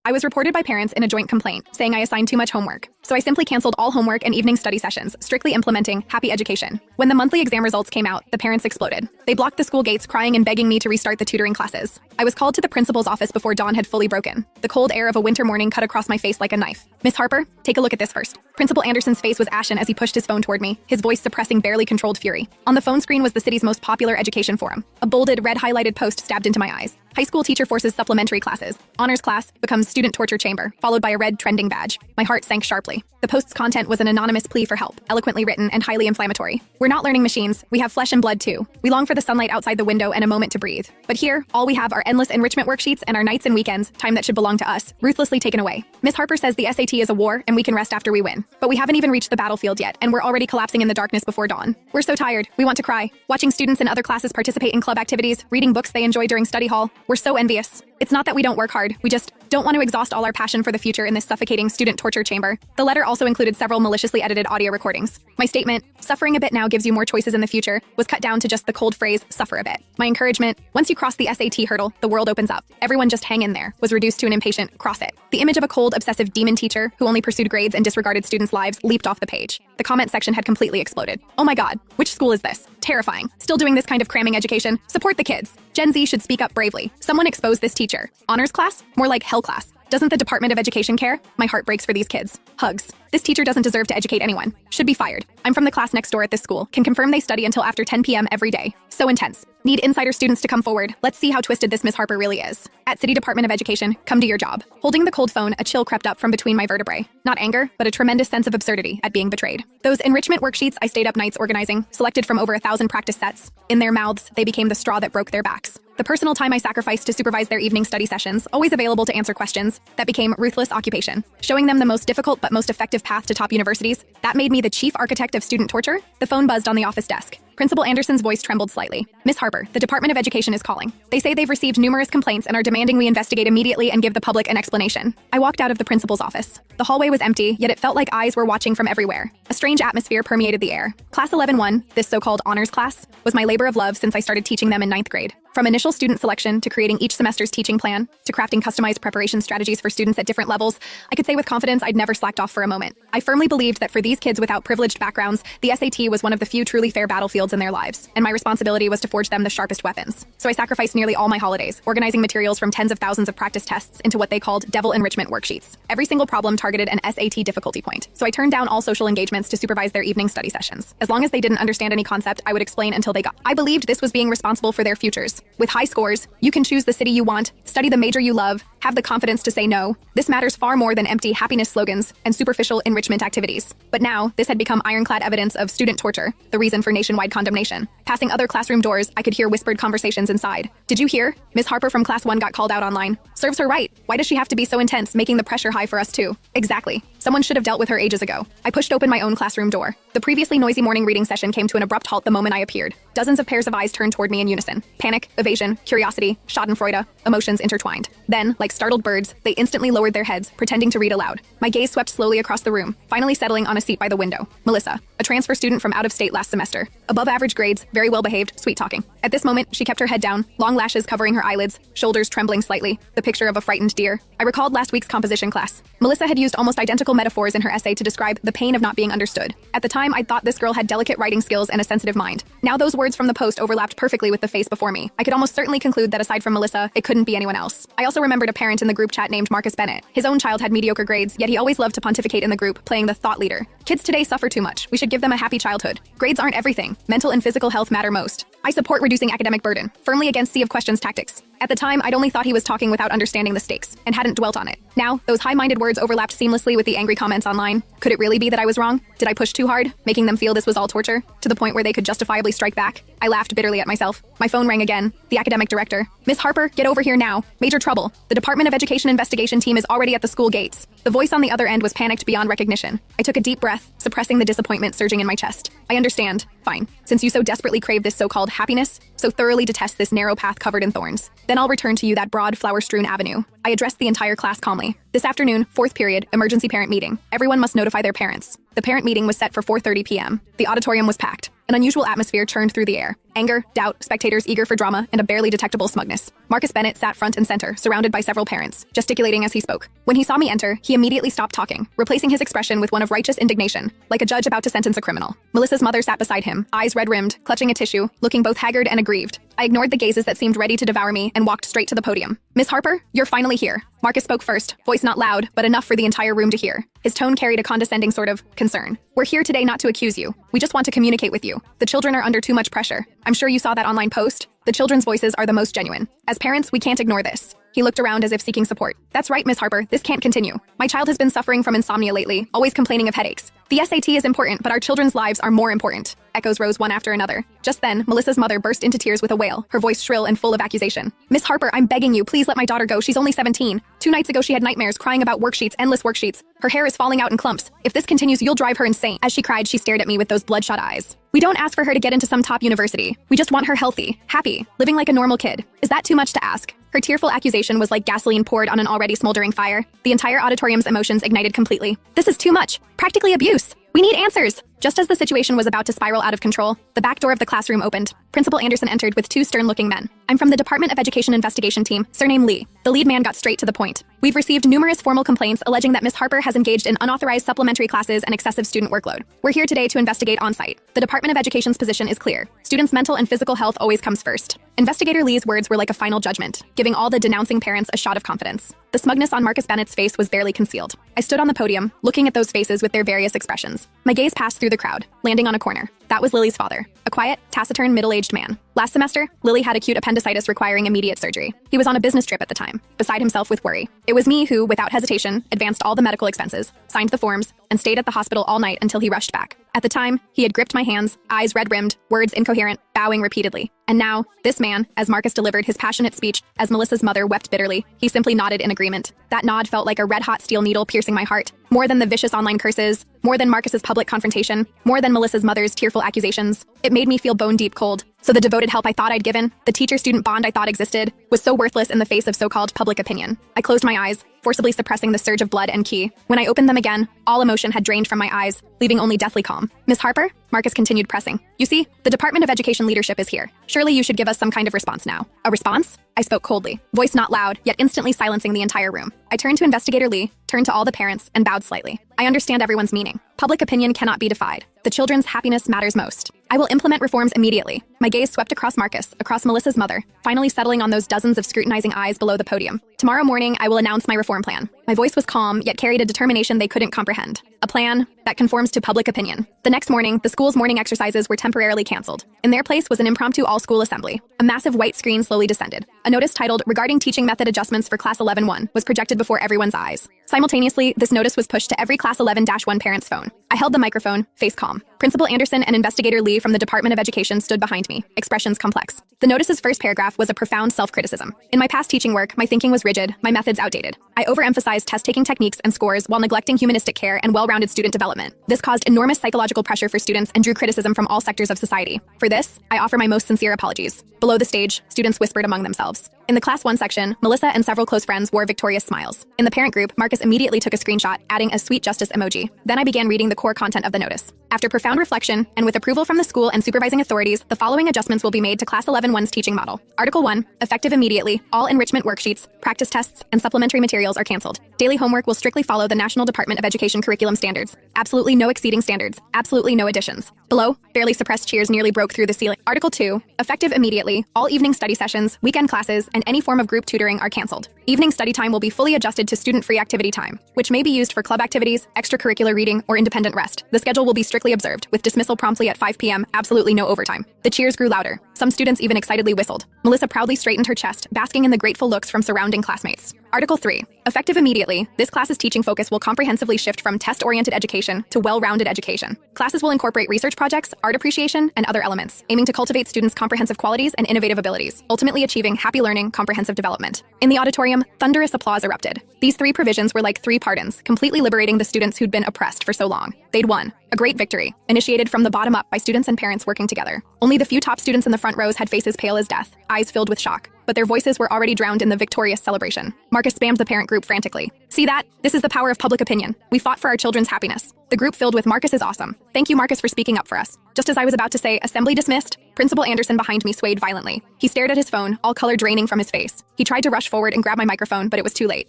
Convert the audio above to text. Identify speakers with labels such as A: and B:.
A: I was reported by parents in a joint complaint, saying I assigned too much homework. So I simply canceled all homework and evening study sessions, strictly implementing happy education. When the monthly exam results came out, the parents exploded. They blocked the school gates, crying and begging me to restart the tutoring classes. I was called to the principal's office before dawn had fully broken. The cold air of a winter morning cut across my face like a knife. Miss Harper, take a look at this first. Principal Anderson's face was ashen as he pushed his phone toward me, his voice suppressing barely controlled fury. On the phone screen was the city's most popular education forum. A bolded, red highlighted post stabbed into my eyes. High school teacher forces supplementary classes. Honors class becomes student torture chamber, followed by a red trending badge. My heart sank sharply. The post's content was an anonymous plea for help, eloquently written and highly inflammatory. We're not learning machines. We have flesh and blood too. We long for the sunlight outside the window and a moment to breathe. But here, all we have are endless enrichment worksheets and our nights and weekends, time that should belong to us, ruthlessly taken away. Miss Harper says the SAT is a war and we can rest after we win. But we haven't even reached the battlefield yet, and we're already collapsing in the darkness before dawn. We're so tired. We want to cry. Watching students in other classes participate in club activities, reading books they enjoy during study hall. We're so envious. It's not that we don't work hard, we just don't want to exhaust all our passion for the future in this suffocating student torture chamber. The letter also included several maliciously edited audio recordings. My statement, suffering a bit now gives you more choices in the future, was cut down to just the cold phrase, suffer a bit. My encouragement, once you cross the SAT hurdle, the world opens up. Everyone just hang in there, was reduced to an impatient, cross it. The image of a cold, obsessive demon teacher who only pursued grades and disregarded students' lives leaped off the page. The comment section had completely exploded. Oh my God, which school is this? Terrifying. Still doing this kind of cramming education? Support the kids. Gen Z should speak up bravely. Someone expose this teacher. Honors class? More like hell class. Doesn't the Department of Education care? My heart breaks for these kids. Hugs. This teacher doesn't deserve to educate anyone. Should be fired. I'm from the class next door at this school. Can confirm they study until after 10 p.m. every day. So intense. Need insider students to come forward. Let's see how twisted this Miss Harper really is. At City Department of Education, come do your job. Holding the cold phone, a chill crept up from between my vertebrae. Not anger, but a tremendous sense of absurdity at being betrayed. Those enrichment worksheets I stayed up nights organizing, selected from over 1,000 practice sets. In their mouths, they became the straw that broke their backs. The personal time I sacrificed to supervise their evening study sessions, always available to answer questions, that became ruthless occupation. Showing them the most difficult but most effective path to top universities, that made me the chief architect of student torture. The phone buzzed on the office desk. Principal Anderson's voice trembled slightly. Miss Harper, the Department of Education is calling. They say they've received numerous complaints and are demanding we investigate immediately and give the public an explanation. I walked out of the principal's office. The hallway was empty, yet it felt like eyes were watching from everywhere. A strange atmosphere permeated the air. Class 11-1, this so-called honors class, was my labor of love since I started teaching them in 9th grade. From initial student selection to creating each semester's teaching plan, to crafting customized preparation strategies for students at different levels, I could say with confidence I'd never slacked off for a moment. I firmly believed that for these kids without privileged backgrounds, the SAT was one of the few truly fair battlefields in their lives, and my responsibility was to forge them the sharpest weapons. So I sacrificed nearly all my holidays, organizing materials from tens of thousands of practice tests into what they called devil enrichment worksheets. Every single problem targeted an SAT difficulty point, so I turned down all social engagements to supervise their evening study sessions. As long as they didn't understand any concept, I would explain until they got. I believed this was being responsible for their futures. With high scores, you can choose the city you want, study the major you love, have the confidence to say no. This matters far more than empty happiness slogans and superficial enrichment activities. But now, this had become ironclad evidence of student torture, the reason for nationwide condemnation. Passing other classroom doors, I could hear whispered conversations inside. Did you hear? Miss Harper from Class 1 got called out online. Serves her right. Why does she have to be so intense, making the pressure high for us too? Exactly. Someone should have dealt with her ages ago. I pushed open my own classroom door. The previously noisy morning reading session came to an abrupt halt the moment I appeared. Dozens of pairs of eyes turned toward me in unison. Panic, evasion, curiosity, schadenfreude, emotions intertwined. Then, like startled birds, they instantly lowered their heads, pretending to read aloud. My gaze swept slowly across the room, finally settling on a seat by the window. Melissa, a transfer student from out of state last semester. Above average grades, very well behaved, sweet talking. At this moment, she kept her head down, long lashes covering her eyelids, shoulders trembling slightly, the picture of a frightened deer. I recalled last week's composition class. Melissa had used almost identical metaphors in her essay to describe the pain of not being understood. At the time, I'd thought this girl had delicate writing skills and a sensitive mind. Now those words from the post overlapped perfectly with the face before me. I could almost certainly conclude that aside from Melissa, it couldn't be anyone else. I also remembered a parent in the group chat named Marcus Bennett. His own child had mediocre grades, yet he always loved to pontificate in the group, playing the thought leader. Kids today suffer too much. We should give them a happy childhood. Grades aren't everything. Mental and physical health matter most. I support reducing academic burden, firmly against sea of questions tactics. At the time, I'd only thought he was talking without understanding the stakes, and hadn't dwelt on it. Now, those high-minded words overlapped seamlessly with the angry comments online. Could it really be that I was wrong? Did I push too hard, making them feel this was all torture, to the point where they could justifiably strike back? I laughed bitterly at myself. My phone rang again. The academic director. Miss Harper, get over here now. Major trouble. The Department of Education investigation team is already at the school gates. The voice on the other end was panicked beyond recognition. I took a deep breath, suppressing the disappointment surging in my chest. I understand. Fine. Since you so desperately crave this so-called happiness, so thoroughly detest this narrow path covered in thorns, then I'll return to you that broad, flower-strewn avenue. I addressed the entire class calmly. This afternoon, 4th period, emergency parent meeting. Everyone must notify their parents. The parent meeting was set for 4:30 p.m. The auditorium was packed. An unusual atmosphere churned through the air. Anger, doubt, spectators eager for drama, and a barely detectable smugness. Marcus Bennett sat front and center, surrounded by several parents, gesticulating as he spoke. When he saw me enter, he immediately stopped talking, replacing his expression with one of righteous indignation, like a judge about to sentence a criminal. Melissa's mother sat beside him, eyes red-rimmed, clutching a tissue, looking both haggard and aggrieved. I ignored the gazes that seemed ready to devour me and walked straight to the podium. Miss Harper, you're finally here. Marcus spoke first, voice not loud, but enough for the entire room to hear. His tone carried a condescending sort of concern. We're here today not to accuse you. We just want to communicate with you. The children are under too much pressure. I'm sure you saw that online post. The children's voices are the most genuine. As parents, we can't ignore this. He looked around as if seeking support. That's right, Miss Harper, this can't continue. My child has been suffering from insomnia lately, always complaining of headaches. The SAT is important, but our children's lives are more important. Echoes rose one after another. Just then, Melissa's mother burst into tears with a wail, her voice shrill and full of accusation. Miss Harper, I'm begging you, please let my daughter go. She's only 17. 2 nights ago she had nightmares, crying about worksheets, endless worksheets. Her hair is falling out in clumps. If this continues, you'll drive her insane. As she cried, she stared at me with those bloodshot eyes. We don't ask for her to get into some top university. We just want her healthy, happy, living like a normal kid. Is that too much to ask? Her tearful accusation was like gasoline poured on an already smoldering fire. The entire auditorium's emotions ignited completely. This is too much. Practically abuse. We need answers. Just as the situation was about to spiral out of control, the back door of the classroom opened. Principal Anderson entered with 2 stern-looking men. I'm from the Department of Education investigation team, surname Lee. The lead man got straight to the point. We've received numerous formal complaints alleging that Miss Harper has engaged in unauthorized supplementary classes and excessive student workload. We're here today to investigate on-site. The Department of Education's position is clear. Students' mental and physical health always comes first. Investigator Lee's words were like a final judgment, giving all the denouncing parents a shot of confidence. The smugness on Marcus Bennett's face was barely concealed. I stood on the podium, looking at those faces with their various expressions. My gaze passed through the crowd, landing on a corner. That was Lily's father, a quiet, taciturn, middle-aged man. Last semester, Lily had acute appendicitis requiring immediate surgery. He was on a business trip at the time, beside himself with worry. It was me who, without hesitation, advanced all the medical expenses, signed the forms, and stayed at the hospital all night until he rushed back. At the time, he had gripped my hands, eyes red-rimmed, words incoherent, bowing repeatedly. And now, this man, as Marcus delivered his passionate speech, as Melissa's mother wept bitterly, he simply nodded in agreement. That nod felt like a red-hot steel needle piercing my heart. More than the vicious online curses, more than Marcus's public confrontation, more than Melissa's mother's tearful accusations. It made me feel bone-deep cold. So the devoted help I thought I'd given, the teacher-student bond I thought existed, was so worthless in the face of so-called public opinion. I closed my eyes, forcibly suppressing the surge of blood and ki. When I opened them again, all emotion had drained from my eyes, leaving only deathly calm. Miss Harper? Marcus continued pressing. You see, the Department of Education leadership is here. Surely you should give us some kind of response now. A response? I spoke coldly, voice not loud, yet instantly silencing the entire room. I turned to Investigator Lee, turned to all the parents, and bowed slightly. I understand everyone's meaning. Public opinion cannot be defied. The children's happiness matters most. I will implement reforms immediately. My gaze swept across Marcus, across Melissa's mother, finally settling on those dozens of scrutinizing eyes below the podium. Tomorrow morning, I will announce my reform plan. My voice was calm, yet carried a determination they couldn't comprehend. A plan that conforms to public opinion. The next morning, the school's morning exercises were temporarily canceled. In their place was an impromptu all-school assembly. A massive white screen slowly descended. A notice titled, Regarding Teaching Method Adjustments for Class 11-1 was projected before everyone's eyes. Simultaneously, this notice was pushed to every Class 11-1 parent's phone. I held the microphone, face calm. Principal Anderson and Investigator Lee from the Department of Education stood behind me, expressions complex. The notice's first paragraph was a profound self-criticism. In my past teaching work, my thinking was rigid, my methods outdated. I overemphasized test-taking techniques and scores while neglecting humanistic care and well-rounded student development. This caused enormous psychological pressure for students and drew criticism from all sectors of society. For this, I offer my most sincere apologies. Below the stage, students whispered among themselves. In the Class 1 section, Melissa and several close friends wore victorious smiles. In the parent group, Marcus immediately took a screenshot, adding a sweet justice emoji. Then I began reading the core content of the notice. After profound reflection, and with approval from the school and supervising authorities, the following adjustments will be made to Class 11-1's teaching model. Article 1, effective immediately, all enrichment worksheets, practice tests, and supplementary materials are canceled. Daily homework will strictly follow the National Department of Education curriculum standards. Absolutely no exceeding standards. Absolutely no additions. Below, barely suppressed cheers nearly broke through the ceiling. Article 2, effective immediately, all evening study sessions, weekend classes, and any form of group tutoring are canceled. Evening study time will be fully adjusted to student-free activity time, which may be used for club activities, extracurricular reading, or independent rest. The schedule will be strictly observed, with dismissal promptly at 5 p.m., absolutely no overtime. The cheers grew louder. Some students even excitedly whistled. Melissa proudly straightened her chest, basking in the grateful looks from surrounding classmates. Article 3. Effective immediately, this class's teaching focus will comprehensively shift from test-oriented education to well-rounded education. Classes will incorporate research projects, art appreciation, and other elements, aiming to cultivate students' comprehensive qualities and innovative abilities, ultimately achieving happy learning, comprehensive development. In the auditorium, thunderous applause erupted. These 3 provisions were like 3 pardons, completely liberating the students who'd been oppressed for so long. They'd won. A great victory, initiated from the bottom up by students and parents working together. Only the few top students in the front rows had faces pale as death, eyes filled with shock, but their voices were already drowned in the victorious celebration. Marcus spammed the parent group frantically. See that? This is the power of public opinion. We fought for our children's happiness. The group filled with Marcus is awesome. Thank you, Marcus, for speaking up for us. Just as I was about to say, assembly dismissed, Principal Anderson behind me swayed violently. He stared at his phone, all color draining from his face. He tried to rush forward and grab my microphone, but it was too late.